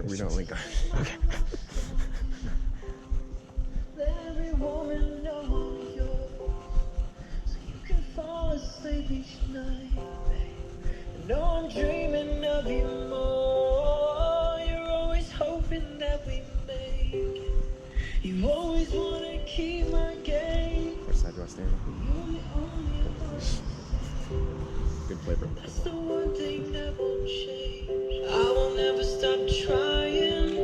We don't link on. Okay. Every woman knows yours, so you can fall asleep each night, babe. I know I'm dreaming of you more. You're always hoping that we make it. You always want to keep my game. Which side do I stand on? You're the only one. Good flavor. That's the one thing that won't change. I will never stop trying.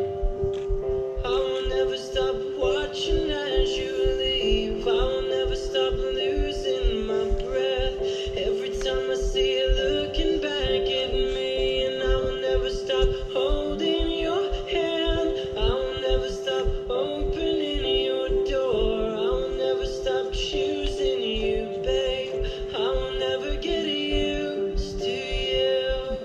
I will never stop watching as you leave. I will never stop losing my breath every time I see you looking back at me. And I will never stop holding your hand. I will never stop opening your door. I will never stop choosing you, babe. I will never get used to you.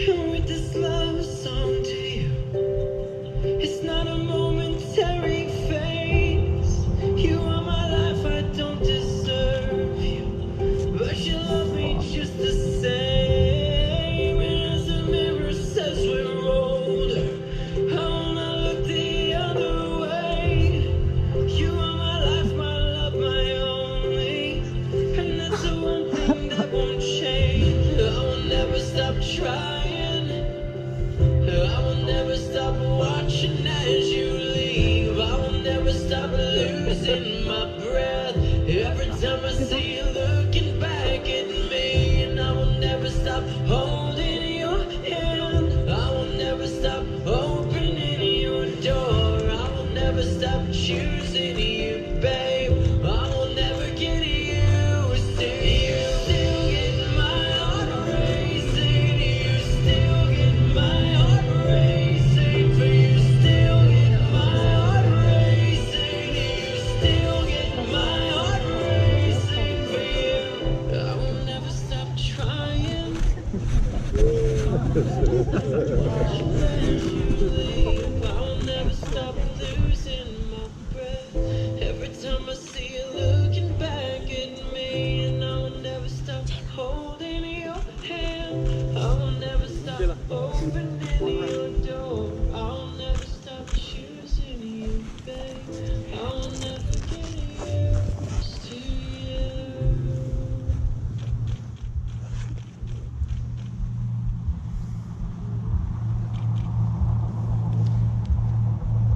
And with this love song to you, it's not a momentary phase. You are my life, I don't deserve you, but you love me just the same. And as the mirror says we're older, I will not look the other way. You are my life, my love, my only, and that's the one thing that won't change. I will never stop trying. I will never stop watching as you leave. I will never stop losing my breath every time I see you looking back at me. And I will never stop holding your hand. I will never stop opening your door. I will never stop choosing you, babe. I will never get used to you. Still get my heart racing. You still get my heart racing. For you still get my heart racing. You still get my heart racing. For you, I will never stop trying. I will never stop losing my breath every time I see you looking back at me. And I will never stop holding your hand. I will never stop opening your door. I will never stop choosing you, babe. I will never get used to you.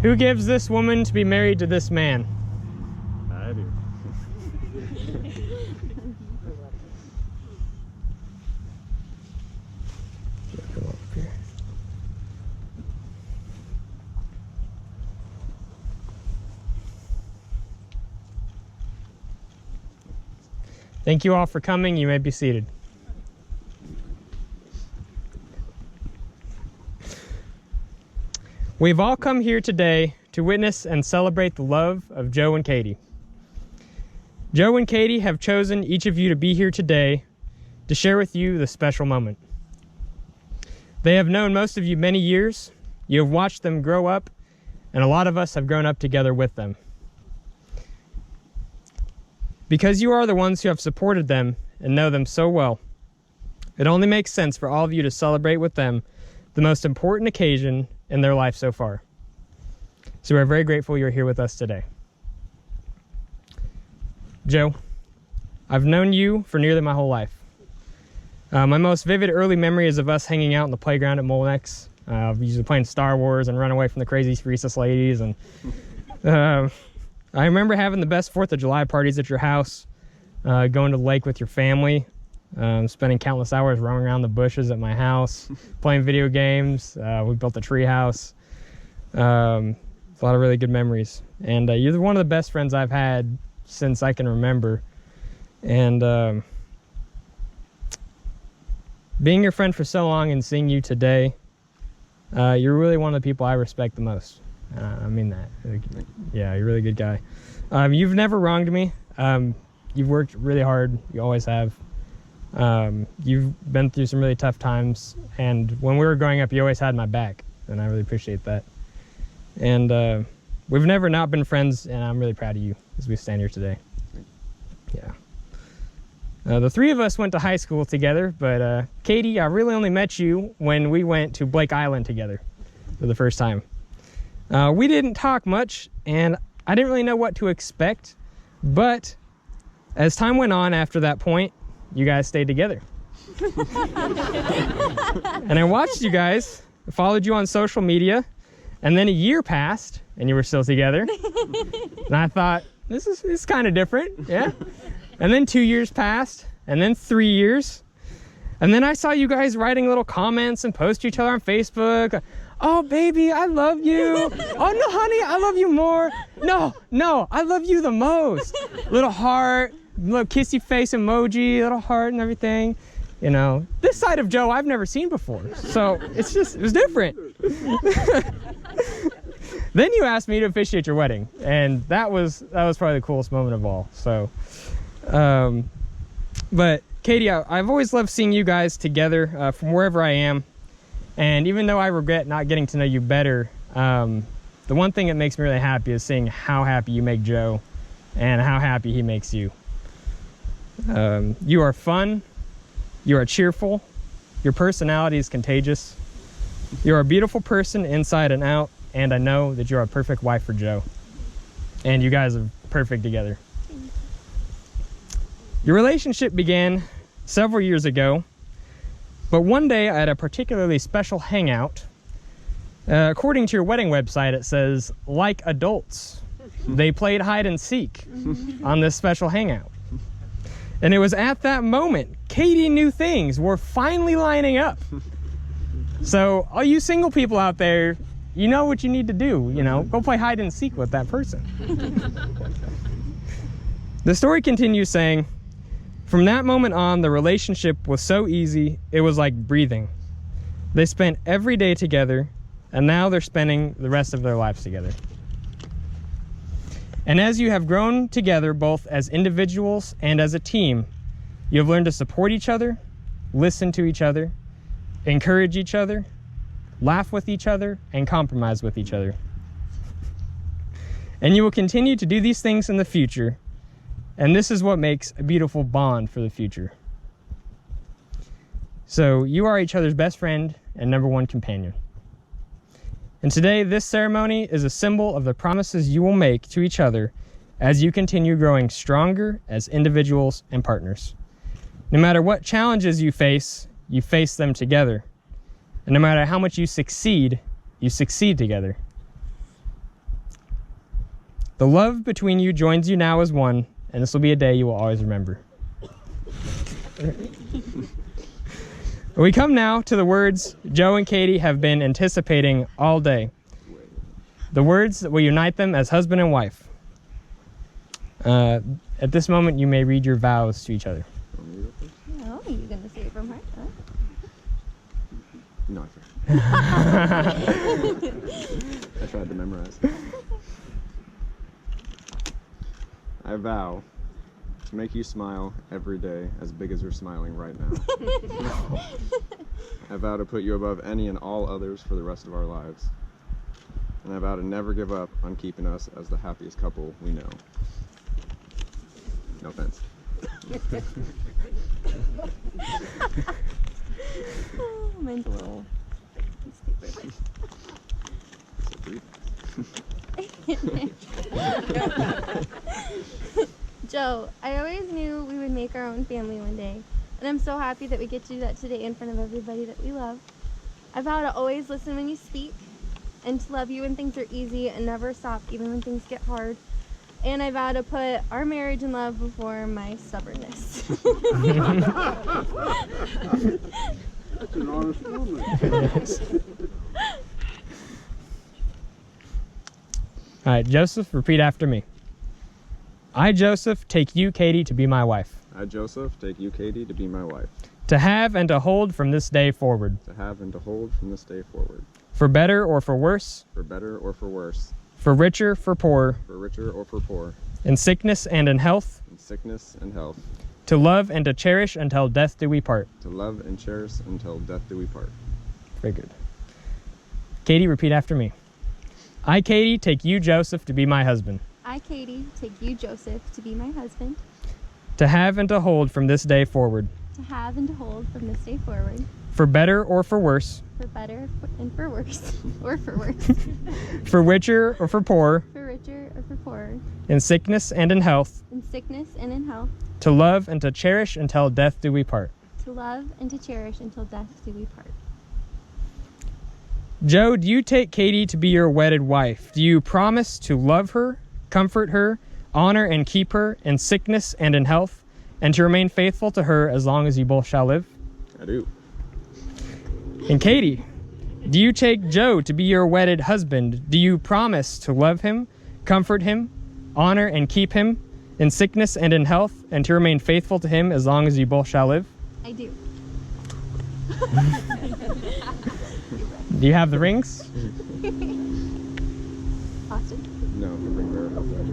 Who gives this woman to be married to this man? I do. Thank you all for coming. You may be seated. We've all come here today to witness and celebrate the love of Joe and Katie. Joe and Katie have chosen each of you to be here today to share with you the special moment. They have known most of you many years. You have watched them grow up, and a lot of us have grown up together with them. Because you are the ones who have supported them and know them so well, it only makes sense for all of you to celebrate with them the most important occasion in their life so far. So we're very grateful you're here with us today. Joe, I've known you for nearly my whole life. My most vivid early memory is of us hanging out in the playground at Molenex, usually playing Star Wars and run away from the crazy recess ladies. And I remember having the best 4th of July parties at your house, going to the lake with your family, spending countless hours roaming around the bushes at my house, playing video games. We built a tree house. A lot of really good memories. And you're one of the best friends I've had since I can remember. And being your friend for so long and seeing you today, you're really one of the people I respect the most. I mean that. Yeah, you're a really good guy. You've never wronged me. You've worked really hard. You always have. You've been through some really tough times, and when we were growing up, you always had my back, and I really appreciate that. And we've never not been friends, and I'm really proud of you as we stand here today. Yeah. The three of us went to high school together, but Katie, I really only met you when we went to Blake Island together for the first time. We didn't talk much, and I didn't really know what to expect, but as time went on after that point, you guys stayed together. And I watched you guys, followed you on social media, and then a year passed, and you were still together. And I thought, this is kind of different, yeah? And then 2 years passed, and then 3 years. And then I saw you guys writing little comments and post to each other on Facebook. Oh, baby, I love you. Oh, no, honey, I love you more. No, I love you the most. Little heart, little kissy face emoji, little heart and everything. You know, this side of Joe I've never seen before. So it was different. Then you asked me to officiate your wedding, and that was probably the coolest moment of all. So, but Katie, I've always loved seeing you guys together from wherever I am. And even though I regret not getting to know you better, the one thing that makes me really happy is seeing how happy you make Joe and how happy he makes you. You are fun. You are cheerful. Your personality is contagious. You're a beautiful person inside and out. And I know that you're a perfect wife for Joe. And you guys are perfect together. Your relationship began several years ago, but one day at a particularly special hangout, according to your wedding website, it says, like adults, they played hide and seek on this special hangout. And it was at that moment, Katie knew things were finally lining up. So all you single people out there, you know what you need to do, you know, go play hide and seek with that person. The story continues saying, from that moment on, the relationship was so easy, it was like breathing. They spent every day together, and now they're spending the rest of their lives together. And as you have grown together, both as individuals and as a team, you have learned to support each other, listen to each other, encourage each other, laugh with each other, and compromise with each other. And you will continue to do these things in the future, and this is what makes a beautiful bond for the future. So you are each other's best friend and #1 companion. And today, this ceremony is a symbol of the promises you will make to each other as you continue growing stronger as individuals and partners. No matter what challenges you face them together. And no matter how much you succeed together. The love between you joins you now as one, and this will be a day you will always remember. We come now to the words Joe and Katie have been anticipating all day. The words that will unite them as husband and wife. At this moment, you may read your vows to each other. Oh, are you going to say it from heart? Huh? No, I tried to memorize. I vow to make you smile every day as big as you're smiling right now. I vow to put you above any and all others for the rest of our lives. And I vow to never give up on keeping us as the happiest couple we know. No offense. Oh, mine's a little Joe, I always knew we would make our own family one day, and I'm so happy that we get to do that today in front of everybody that we love. I vow to always listen when you speak, and to love you when things are easy and never stop even when things get hard. And I vow to put our marriage and love before my stubbornness. That's an honest woman. All right, Joseph, repeat after me. I, Joseph, take you, Katie, to be my wife. I, Joseph, take you, Katie, to be my wife. To have and to hold from this day forward. To have and to hold from this day forward. For better or for worse. For better or for worse. For richer, for poor. For richer or for poor. In sickness and in health. In sickness and health. To love and to cherish until death do we part. To love and cherish until death do we part. Very good. Katie, repeat after me. I, Katie, take you, Joseph, to be my husband. I, Katie, take you, Joseph, to be my husband. to have and to hold from this day forward, to have and to hold from this day forward, for better or for worse, for better and for worse, or for worse, for richer or for poorer, for richer or for poorer, in sickness and in health, in sickness and in health, to love and to cherish until death do we part. to love and to cherish until death do we part. Joe, do you take Katie to be your wedded wife? Do you promise to love her, comfort her, honor and keep her in sickness and in health, and to remain faithful to her as long as you both shall live? I do. And Katie, do you take Joe to be your wedded husband? Do you promise to love him, comfort him, honor and keep him in sickness and in health, and to remain faithful to him as long as you both shall live? I do. Do you have the rings? Austin? No, the ring bearer helped out.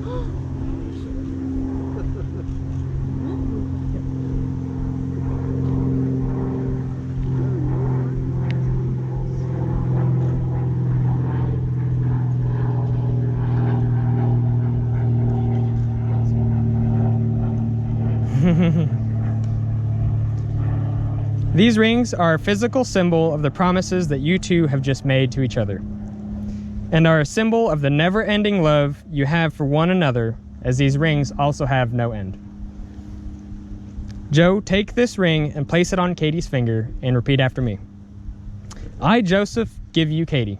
These rings are a physical symbol of the promises that you two have just made to each other, and are a symbol of the never-ending love you have for one another, as these rings also have no end. Joe, take this ring and place it on Katie's finger and repeat after me. I, Joseph, give you Katie.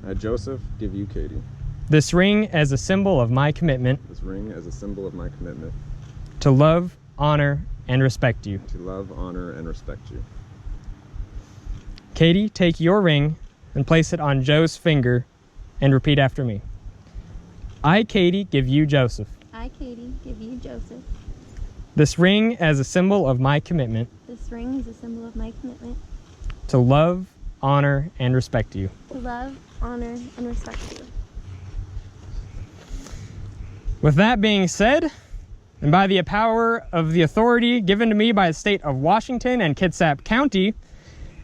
I, Joseph, give you Katie. This ring as a symbol of my commitment This ring as a symbol of my commitment to love, honor, and respect you. to love, honor, and respect you. Katie, take your ring and place it on Joe's finger and repeat after me. I, Katie, give you Joseph. I, Katie, give you Joseph. This ring as a symbol of my commitment This ring is a symbol of my commitment to love, honor, and respect you. to love, honor, and respect you. With that being said, and by the power of the authority given to me by the state of Washington and Kitsap County,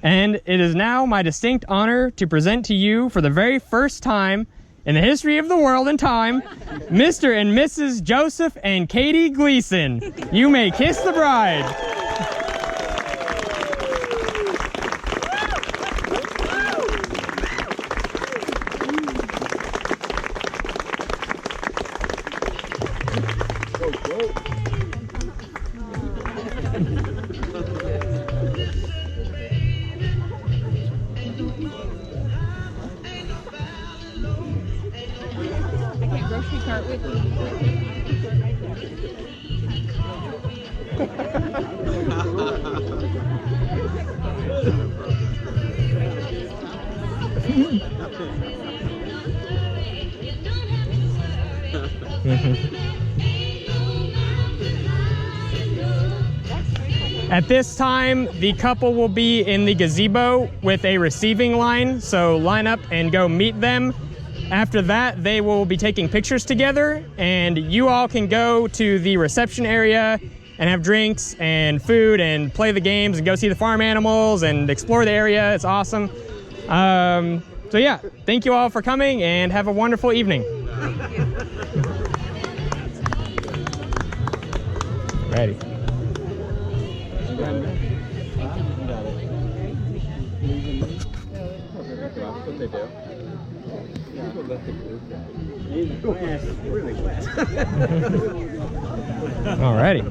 and it is now my distinct honor to present to you for the very first time in the history of the world and time, Mr. and Mrs. Joseph and Katie Gleason. You may kiss the bride. Grocery cart with me. At this time, the couple will be in the gazebo with a receiving line, so line up and go meet them. After that, they will be taking pictures together, and you all can go to the reception area and have drinks and food and play the games and go see the farm animals and explore the area. It's awesome. So yeah, thank you all for coming and have a wonderful evening. Ready. Alrighty.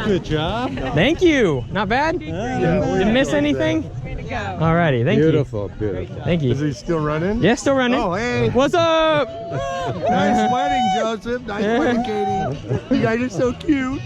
Good job. Thank you. Not bad. Didn't miss anything. Alrighty. Thank Beautiful, beautiful. you. Thank Is you. he still running? Yeah, still running. Oh, hey. What's up? Nice wedding, Joseph. Nice wedding, Katie. You guys are so cute.